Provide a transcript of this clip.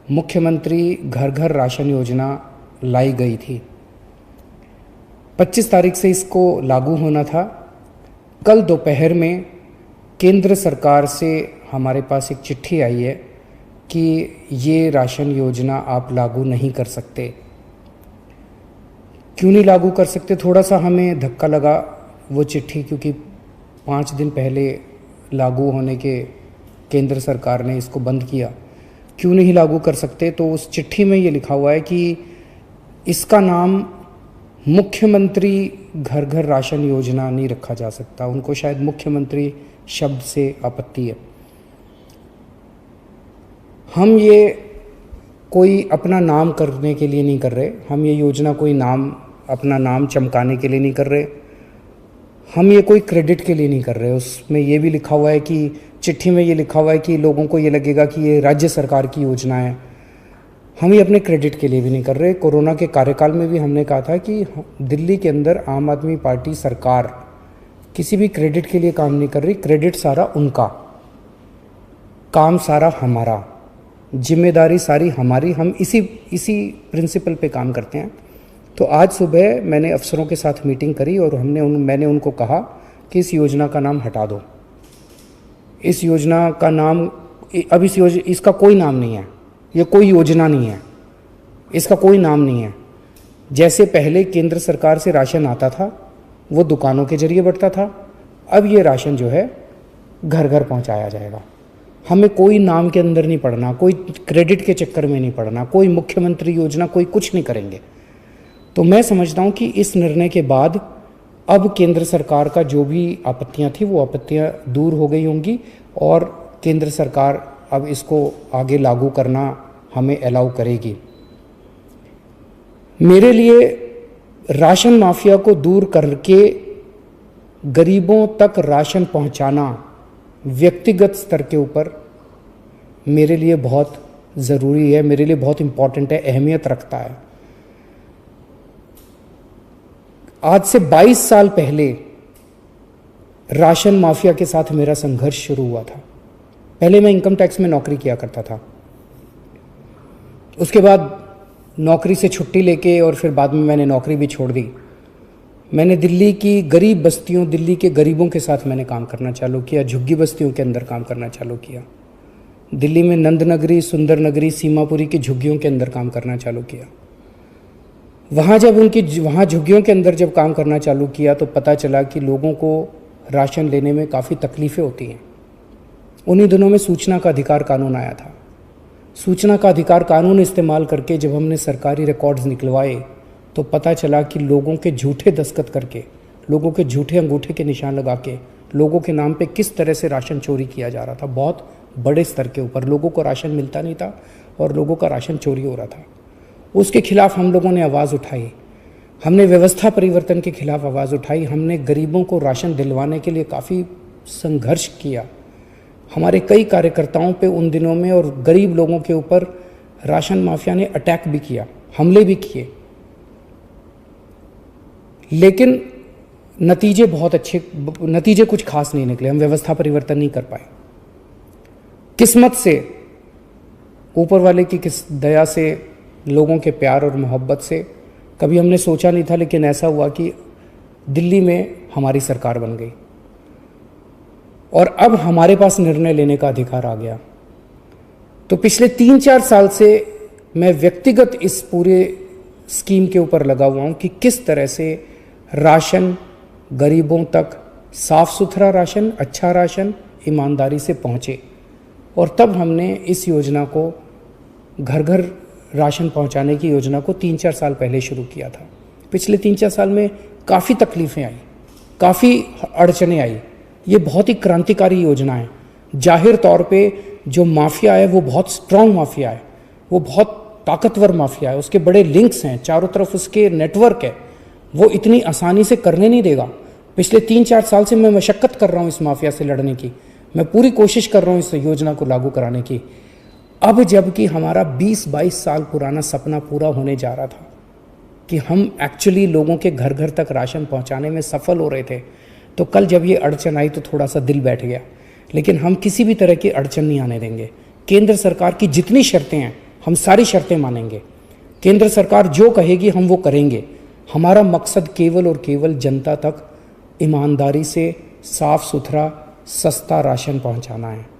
मुख्यमंत्री घर घर राशन योजना लाई गई थी। 25 तारीख से इसको लागू होना था। कल दोपहर में केंद्र सरकार से हमारे पास एक चिट्ठी आई है कि ये राशन योजना आप लागू नहीं कर सकते। क्यों नहीं लागू कर सकते? थोड़ा सा हमें धक्का लगा वो चिट्ठी, क्योंकि 5 दिन पहले लागू होने के केंद्र सरकार ने इसको बंद किया। क्यों नहीं लागू कर सकते? तो उस चिट्ठी में ये लिखा हुआ है कि इसका नाम मुख्यमंत्री घर घर राशन योजना नहीं रखा जा सकता। उनको शायद मुख्यमंत्री शब्द से आपत्ति है। हम ये कोई अपना नाम करने के लिए नहीं कर रहे, हम ये योजना कोई नाम अपना नाम चमकाने के लिए नहीं कर रहे, हम ये कोई क्रेडिट के लिए नहीं कर रहे। उसमें ये भी लिखा हुआ है कि चिट्ठी में ये लिखा हुआ है कि लोगों को ये लगेगा कि ये राज्य सरकार की योजना है। हम ये अपने क्रेडिट के लिए भी नहीं कर रहे। कोरोना के कार्यकाल में भी हमने कहा था कि दिल्ली के अंदर आम आदमी पार्टी सरकार किसी भी क्रेडिट के लिए काम नहीं कर रही। क्रेडिट सारा उनका, काम सारा हमारा, जिम्मेदारी सारी हमारी। हम इसी प्रिंसिपल पे काम करते हैं। तो आज सुबह मैंने अफसरों के साथ मीटिंग करी और मैंने उनको कहा कि इस योजना का नाम हटा दो। इस योजना का नाम अब इसका कोई नाम नहीं है, ये कोई योजना नहीं है, इसका कोई नाम नहीं है। जैसे पहले केंद्र सरकार से राशन आता था वो दुकानों के जरिए बढ़ता था, अब ये राशन जो है घर घर पहुंचाया जाएगा। हमें कोई नाम के अंदर नहीं पड़ना, कोई क्रेडिट के चक्कर में नहीं पड़ना, कोई मुख्यमंत्री योजना, कोई कुछ नहीं करेंगे। तो मैं समझता हूँ कि इस निर्णय के बाद अब केंद्र सरकार का जो भी आपत्तियाँ थी वो आपत्तियाँ दूर हो गई होंगी और केंद्र सरकार अब इसको आगे लागू करना हमें अलाउ करेगी। मेरे लिए राशन माफिया को दूर करके गरीबों तक राशन पहुंचाना व्यक्तिगत स्तर के ऊपर मेरे लिए बहुत ज़रूरी है, मेरे लिए बहुत इम्पॉर्टेंट है, अहमियत रखता है। आज से 22 साल पहले राशन माफिया के साथ मेरा संघर्ष शुरू हुआ था। पहले मैं इनकम टैक्स में नौकरी किया करता था, उसके बाद नौकरी से छुट्टी लेके और फिर बाद में मैंने नौकरी भी छोड़ दी। मैंने दिल्ली की गरीब बस्तियों, दिल्ली के गरीबों के साथ मैंने काम करना चालू किया, झुग्गी बस्तियों के अंदर काम करना चालू किया। दिल्ली में नंद नगरी, सुंदर नगरी, सीमापुरी की झुग्गियों के अंदर काम करना चालू किया। वहाँ झुग्गियों के अंदर जब काम करना चालू किया तो पता चला कि लोगों को राशन लेने में काफ़ी तकलीफ़ें होती हैं। उन्हीं दिनों में सूचना का अधिकार कानून आया था। सूचना का अधिकार कानून इस्तेमाल करके जब हमने सरकारी रिकॉर्ड्स निकलवाए तो पता चला कि लोगों के झूठे दस्तखत करके, लोगों के झूठे अंगूठे के निशान लगा के लोगों के नाम पे किस तरह से राशन चोरी किया जा रहा था। बहुत बड़े स्तर के ऊपर लोगों को राशन मिलता नहीं था और लोगों का राशन चोरी हो रहा था। उसके खिलाफ हम लोगों ने आवाज़ उठाई। हमने व्यवस्था परिवर्तन के खिलाफ आवाज़ उठाई। हमने गरीबों को राशन दिलवाने के लिए काफ़ी संघर्ष किया। हमारे कई कार्यकर्ताओं पे उन दिनों में और गरीब लोगों के ऊपर राशन माफिया ने अटैक भी किया, हमले भी किए, लेकिन नतीजे कुछ खास नहीं निकले। हम व्यवस्था परिवर्तन नहीं कर पाए। किस्मत से, ऊपर वाले की दया से, लोगों के प्यार और मोहब्बत से कभी हमने सोचा नहीं था, लेकिन ऐसा हुआ कि दिल्ली में हमारी सरकार बन गई और अब हमारे पास निर्णय लेने का अधिकार आ गया। तो पिछले 3-4 साल से मैं व्यक्तिगत इस पूरे स्कीम के ऊपर लगा हुआ हूँ कि किस तरह से राशन गरीबों तक, साफ सुथरा राशन, अच्छा राशन ईमानदारी से पहुँचे। और तब हमने इस योजना को, घर घर राशन पहुंचाने की योजना को 3-4 साल पहले शुरू किया था। पिछले 3-4 साल में काफ़ी तकलीफ़ें आई, काफ़ी अड़चनें आई। ये बहुत ही क्रांतिकारी योजना है। जाहिर तौर पे जो माफिया है वो बहुत स्ट्रांग माफिया है, वो बहुत ताकतवर माफिया है, उसके बड़े लिंक्स हैं, चारों तरफ उसके नेटवर्क है, वो इतनी आसानी से करने नहीं देगा। पिछले 3-4 साल से मैं मशक्क़त कर रहा हूँ इस माफिया से लड़ने की, मैं पूरी कोशिश कर रहा हूँ इस योजना को लागू कराने की। अब जबकि हमारा 20-22 साल पुराना सपना पूरा होने जा रहा था कि हम एक्चुअली लोगों के घर घर तक राशन पहुंचाने में सफल हो रहे थे, तो कल जब ये अड़चन आई तो थोड़ा सा दिल बैठ गया। लेकिन हम किसी भी तरह की अड़चन नहीं आने देंगे। केंद्र सरकार की जितनी शर्तें हैं हम सारी शर्तें मानेंगे। केंद्र सरकार जो कहेगी हम वो करेंगे। हमारा मकसद केवल और केवल जनता तक ईमानदारी से साफ सुथरा सस्ता राशन पहुंचाना है।